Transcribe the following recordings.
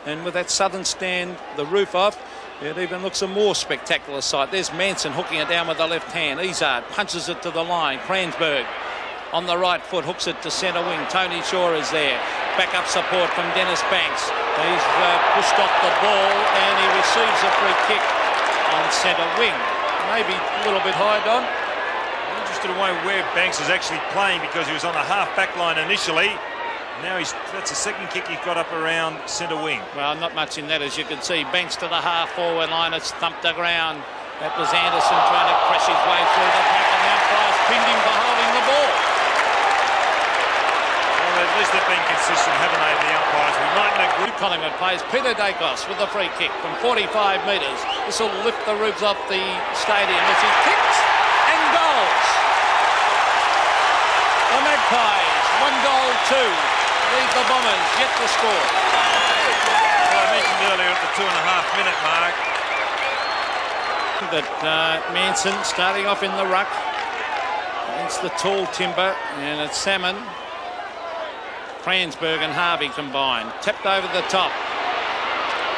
and with that southern stand, the roof off, it even looks a more spectacular sight. There's Manson hooking it down with the left hand. Izzard punches it to the line. Kransberg on the right foot hooks it to centre wing. Tony Shaw is there. Backup support from Dennis Banks. He's pushed off the ball and he receives a free kick on centre wing. Maybe a little bit high, Don. I'm interested in where Banks is actually playing, because he was on the half-back line initially. Now that's the second kick he's got up around centre wing. Well, not much in that, as you can see. Banks to the half-forward line. It's thumped the ground. That was Anderson trying to crash his way through the pack, and the umpires pinned him for holding the ball. Well, at least they've been consistent, haven't they, the umpires? We mightn't agree. Collingwood plays Peter Dacos with the free kick from 45 metres. This will lift the roofs off the stadium as he kicks and goals. The Magpies, 1 goal, 2. Lead the Bombers yet to score. Well, I mentioned earlier at the 2.5-minute mark that Manson starting off in the ruck against the tall timber, and it's Salmon, Kransberg and Harvey combined. Tapped over the top.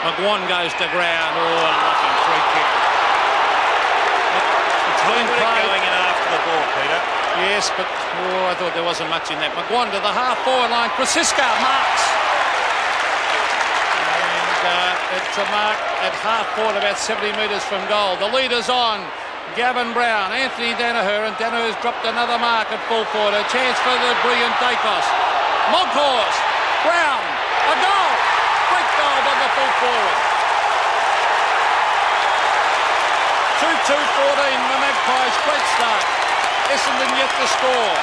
McGuan goes to ground. Oh, lucky free kick. It's been played. Going in after the ball, Peter. Yes, but I thought there wasn't much in that. McGuan to the half-forward line. Francisca marks. And it's a mark at half-forward, about 70 metres from goal. The leader's on. Gavin Brown, Anthony Danaher, and Danaher's dropped another mark at full forward. A chance for the brilliant Dacos. Monkhorst, Brown, a goal. Great goal by the full forward. 2-2-14, the Magpies, great start. Essendon yet to score.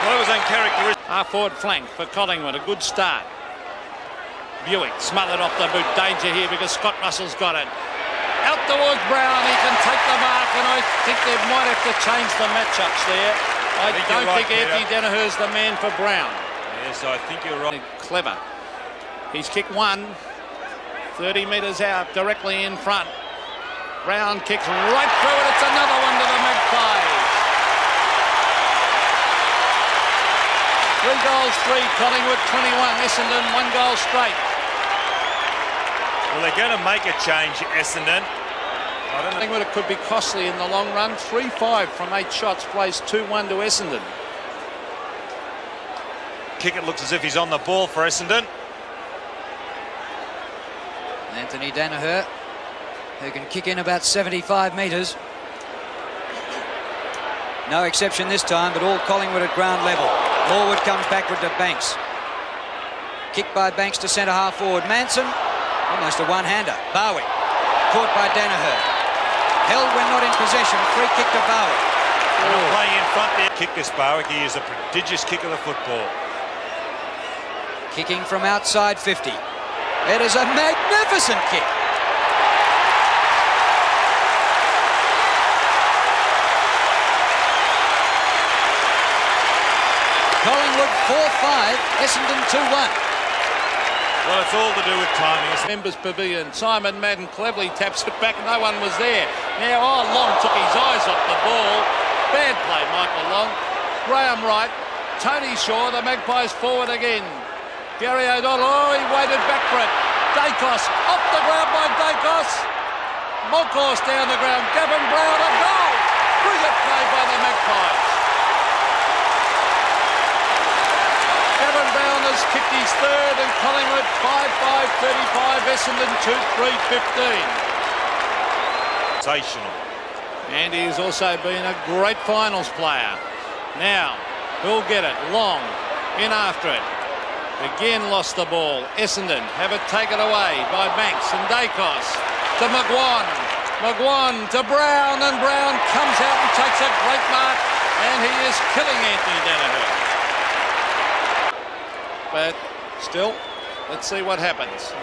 Well, it was uncharacteristic. Half-forward flank for Collingwood, a good start. Buick smothered off the boot. Danger here because Scott Russell's got it. Out towards Brown, he can take the mark, and I think they might have to change the matchups there. I don't think Anthony Danaher's the man for Brown. Yes, I think you're right. Clever. He's kicked one, 30 metres out, directly in front. Brown kicks right through it. It's another one to the Magpies. 3 goals, 3. Collingwood 21. Essendon 1 goal straight. Well, they're going to make a change, Essendon. I think it could be costly in the long run. 3-5 from 8 shots, plays 2-1 to Essendon. Kick, it looks as if he's on the ball for Essendon. Anthony Danaher, who can kick in about 75 metres. No exception this time, but all Collingwood at ground level. Morwood comes backward to Banks. Kick by Banks to centre half forward. Manson, almost a one-hander. Barwick, caught by Danaher. Held when not in possession. Free kick to Barwick. Playing in front there. Kick this Barwick. He is a prodigious kicker of the football. Kicking from outside 50. It is a magnificent kick. Collingwood 4-5, Essendon 2-1. Well, it's all to do with timing. Members Pavilion. Simon Madden cleverly taps it back. No one was there. Now, Long took his eyes off the ball. Bad play, Michael Long. Graham Wright. Tony Shaw. The Magpies forward again. Gary O'Donnell. He waited back for it. Dacos off the ground by Dacos. Monkhorst down the ground. Gavin Brown, a goal. Brilliant play by the Magpies. Gavin Brown has kicked his third, and Collingwood 5-5-35, Essendon 2-3-15. Sensational. And he's also been a great finals player. Now, who'll get it? Long in after it. Again lost the ball. Essendon have it taken away by Banks and Dacos to McGuan. McGuan to Brown, and Brown comes out and takes a great mark, and he is killing Anthony Danaher. But still, let's see what happens.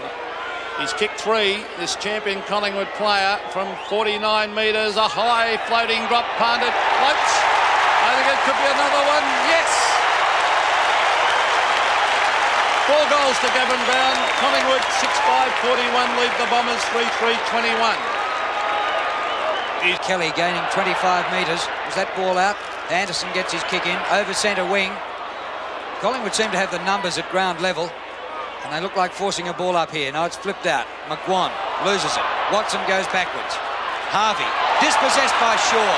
He's kicked 3, this champion Collingwood player, from 49 metres. A high floating drop, Pandit floats. I think it could be another one. Yes! 4 goals to Gavin Brown. Collingwood 6-5-41 lead the Bombers 3-3-21. Kelly gaining 25 metres. Was that ball out? Anderson gets his kick in over centre wing. Collingwood seem to have the numbers at ground level. And they look like forcing a ball up here. No, it's flipped out. McGuan loses it. Watson goes backwards. Harvey, dispossessed by Shaw.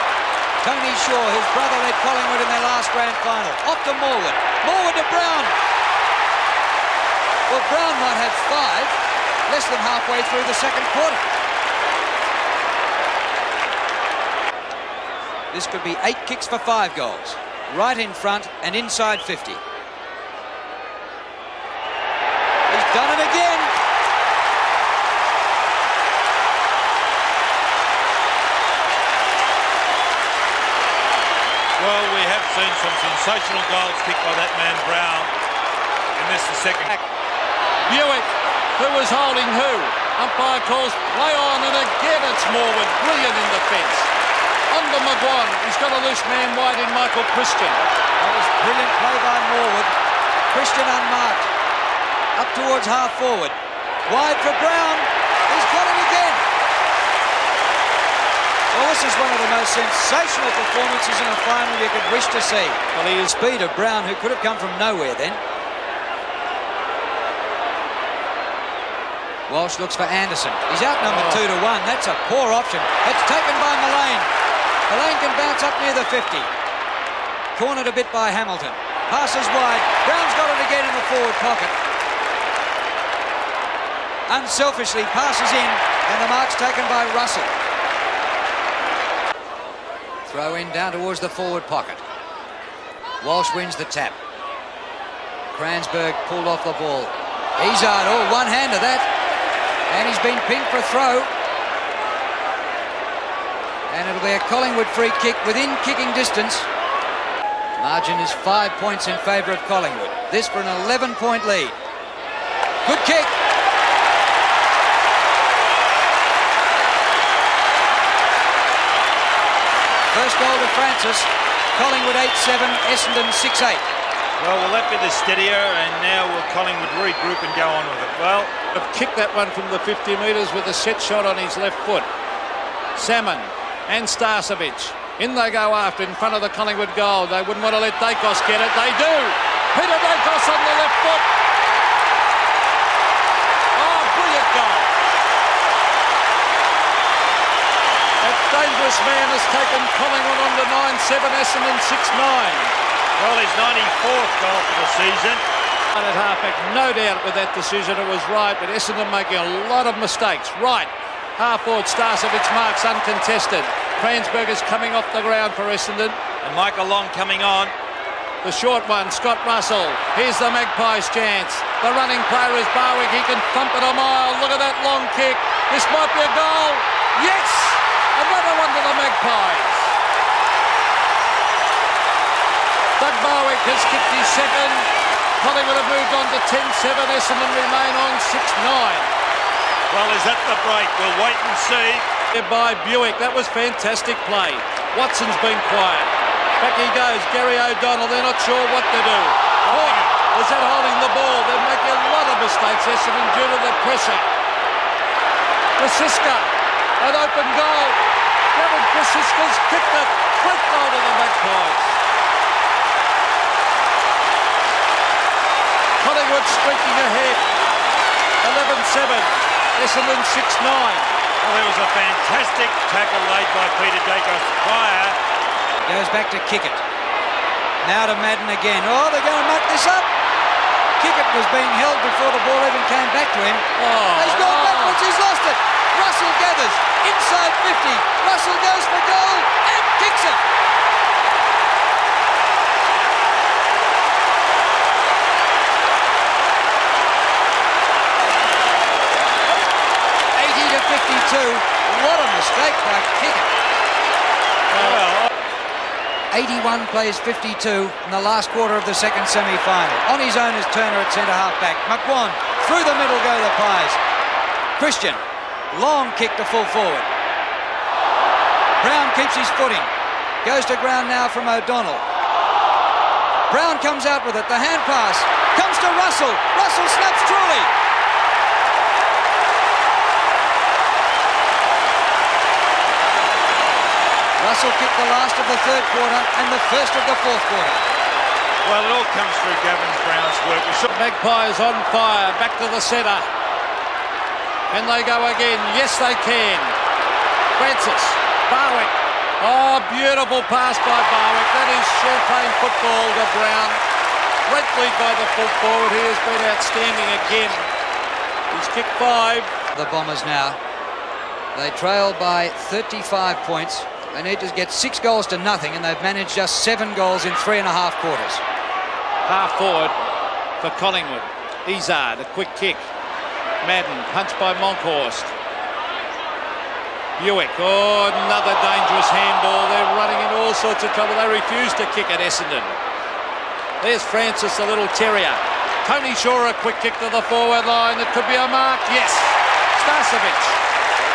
Tony Shaw, his brother led Collingwood in their last grand final. Off to Morwood. Morwood to Brown. Well, Brown might have 5, less than halfway through the second quarter. This could be 8 kicks for 5 goals. Right in front and inside 50. He's done it again. Well, we have seen some sensational goals kicked by that man Brown. And this is the second. Buick, who was holding who? Umpire calls play on, and again it's Morwood. Brilliant in defence. On to McGuan. He's got a loose man wide in Michael Christian. That was brilliant play by Morwood. Christian unmarked. Up towards half forward. Wide for Brown. He's got it again. Well, this is one of the most sensational performances in a final you could wish to see. Well, he is speed of Brown, who could have come from nowhere then. Walsh looks for Anderson. He's outnumbered 2 to 1. That's a poor option. It's taken by Mullane. Mullane can bounce up near the 50. Cornered a bit by Hamilton. Passes wide. Brown's got it again in the forward pocket. Unselfishly passes in, and the mark's taken by Russell. Throw in down towards the forward pocket. Walsh wins the tap. Kransberg pulled off the ball. Izard, oh, one-hander that. And he's been pinged for a throw. And it'll be a Collingwood free kick within kicking distance. Margin is 5 points in favour of Collingwood. This for an 11-point lead. Good kick. First goal to Francis. Collingwood 8-7, Essendon 6-8. Well, will that be the steadier, and now will Collingwood regroup and go on with it? Well, have kicked that one from the 50 metres with a set shot on his left foot. Salmon and Starcevic. In they go after in front of the Collingwood goal. They wouldn't want to let Dacos get it. They do. Peter Dacos on the left foot. Oh, brilliant goal. That dangerous man has taken Collingwood on to 9-7, Essendon 6-9. Well, his 94th goal for the season. At halfback, no doubt with that decision it was right, but Essendon making a lot of mistakes. Right, half forward, Starcevic marks uncontested. Kransberg is coming off the ground for Essendon. And Michael Long coming on. The short one, Scott Russell. Here's the Magpies' chance. The running player is Barwick. He can thump it a mile. Look at that long kick. This might be a goal. Yes! Another one to the Magpies. Doug Barwick has kicked his second. Collingwood have moved on to 10-7. Essendon remain on 6-9. Well, is that the break? We'll wait and see. By Buick. That was fantastic play. Watson's been quiet. Back he goes. Gary O'Donnell. They're not sure what to do. Oh, was that holding the ball? They're making a lot of mistakes, Essendon, due to the pressure. Krasiska, an open goal. Gavin Krasiska's kicked it. Quick goal to the Magpies. Collingwood streaking ahead. 11-7. Essendon 6-9. Well, there was a fantastic tackle laid by Peter Dacos prior. Goes back to Kickett. Now to Madden again. Oh, they're going to muck this up. Kickett was being held before the ball even came back to him. He's gone backwards. He's lost it. Russell gathers. Inside 50. Russell goes for goal and kicks it. What a mistake by Kickett. 81 plays 52 in the last quarter of the second semi-final. On his own is Turner at centre-half back. McGuan, through the middle go the Pies. Christian, long kick to full forward. Brown keeps his footing. Goes to ground now from O'Donnell. Brown comes out with it. The hand pass comes to Russell. Russell snaps truly. Russell kicked the last of the third quarter and the first of the fourth quarter. Well, it all comes through Gavin Brown's work. Magpies on fire, back to the centre. Can they go again? Yes, they can. Francis, Barwick. Oh, beautiful pass by Barwick. That is champagne football to Brown. Great lead by the full forward. He has been outstanding again. He's kicked 5. The Bombers now. They trail by 35 points. They need to get 6 goals to nothing, and they've managed just 7 goals in 3.5 quarters. Half forward for Collingwood. Izard, a quick kick. Madden, punched by Monkhorst. Buick, oh, another dangerous handball. They're running into all sorts of trouble. They refuse to kick at Essendon. There's Francis, the little terrier. Tony Shaw, a quick kick to the forward line. It could be a mark. Yes, Starcevic.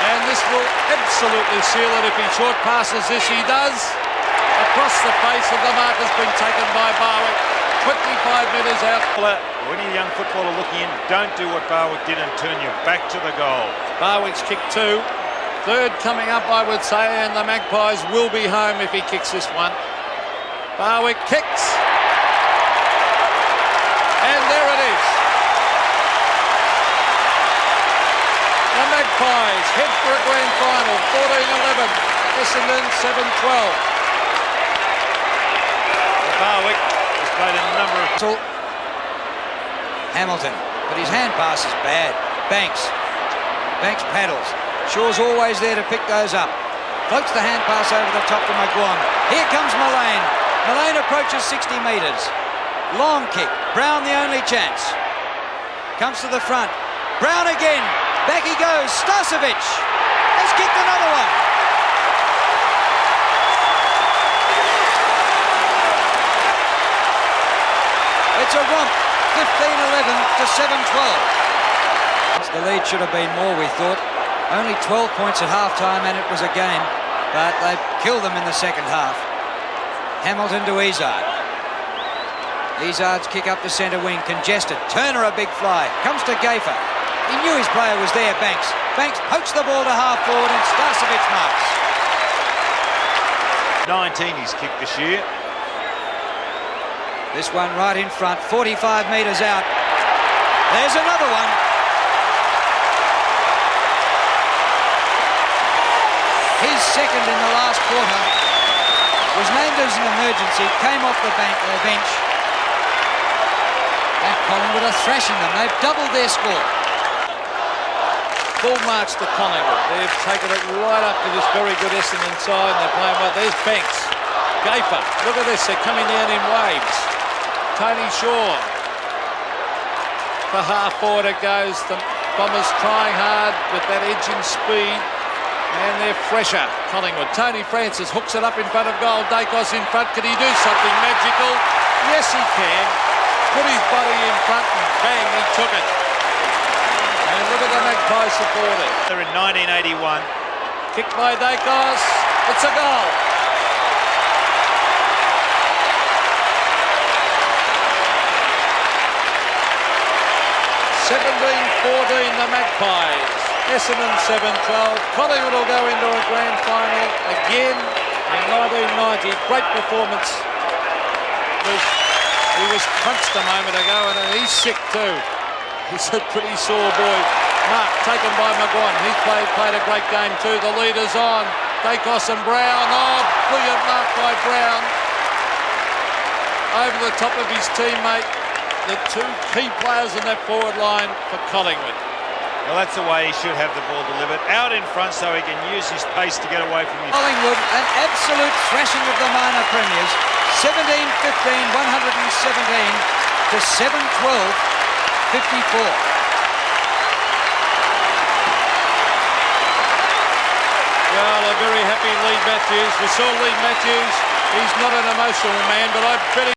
And this will absolutely seal it if he short passes this. He does. Across the face, and the mark has been taken by Barwick. 25 metres out. When you're a young footballer looking in, don't do what Barwick did and turn your back to the goal. Barwick's kicked 2. Third coming up, I would say, and the Magpies will be home if he kicks this one. Barwick kicks. And there it is. The Magpies head for a grand final, 14-11. Essendon 7-12. Barwick has played a number of... Hamilton, but his hand pass is bad. Banks paddles. Shaw's always there to pick those up. Floats the hand pass over the top to McGuan. Here comes Mullane. Mullane approaches 60 metres. Long kick. Brown the only chance. Comes to the front. Brown again. Back he goes. Starcevic has kicked another one. It's a romp. 15-11 to 7-12. The lead should have been more, we thought. Only 12 points at half-time and it was a game, but they killed them in the second half. Hamilton to Izard. Izard's kick up to centre wing, congested. Turner a big fly, comes to Gafer. He knew his player was there, Banks. Banks pokes the ball to half forward and Starcevic marks. 19 he's kicked this year. This one right in front, 45 metres out. There's another one. His second in the last quarter. Was named as an emergency, came off the bench. And Collingwood are thrashing them. They've doubled their score. Full marks to Collingwood. They've taken it right up to this very good Essendon side. They're playing well. There's Banks. Gafer. Look at this. They're coming down in waves. Tony Shaw. For half forward it goes. The Bombers trying hard with that edge and speed. And they're fresher, Collingwood. Tony Francis hooks it up in front of goal. Dacos in front. Can he do something magical? Yes, he can. Put his body in front and bang, he took it. And look at the Magpies supporting. They're in 1981. Kicked by Dacos. It's a goal. 17-14 the Magpies. Essendon 7-12. Collingwood will go into a grand final again in 1990. Great performance. He was punched a moment ago and he's sick too. He's a pretty sore boy. Mark taken by McGuan. He's played a great game too. The leader's on. Dacos and Brown. Oh, brilliant mark by Brown. Over the top of his teammate. The two key players in that forward line for Collingwood. Well, that's the way he should have the ball delivered. Out in front so he can use his pace to get away from his... Collingwood, an absolute thrashing of the minor premiers. 17-15, 117 to 7-12, 54. Well, a very happy Lee Matthews. We saw Lee Matthews. He's not an emotional man, but I bet he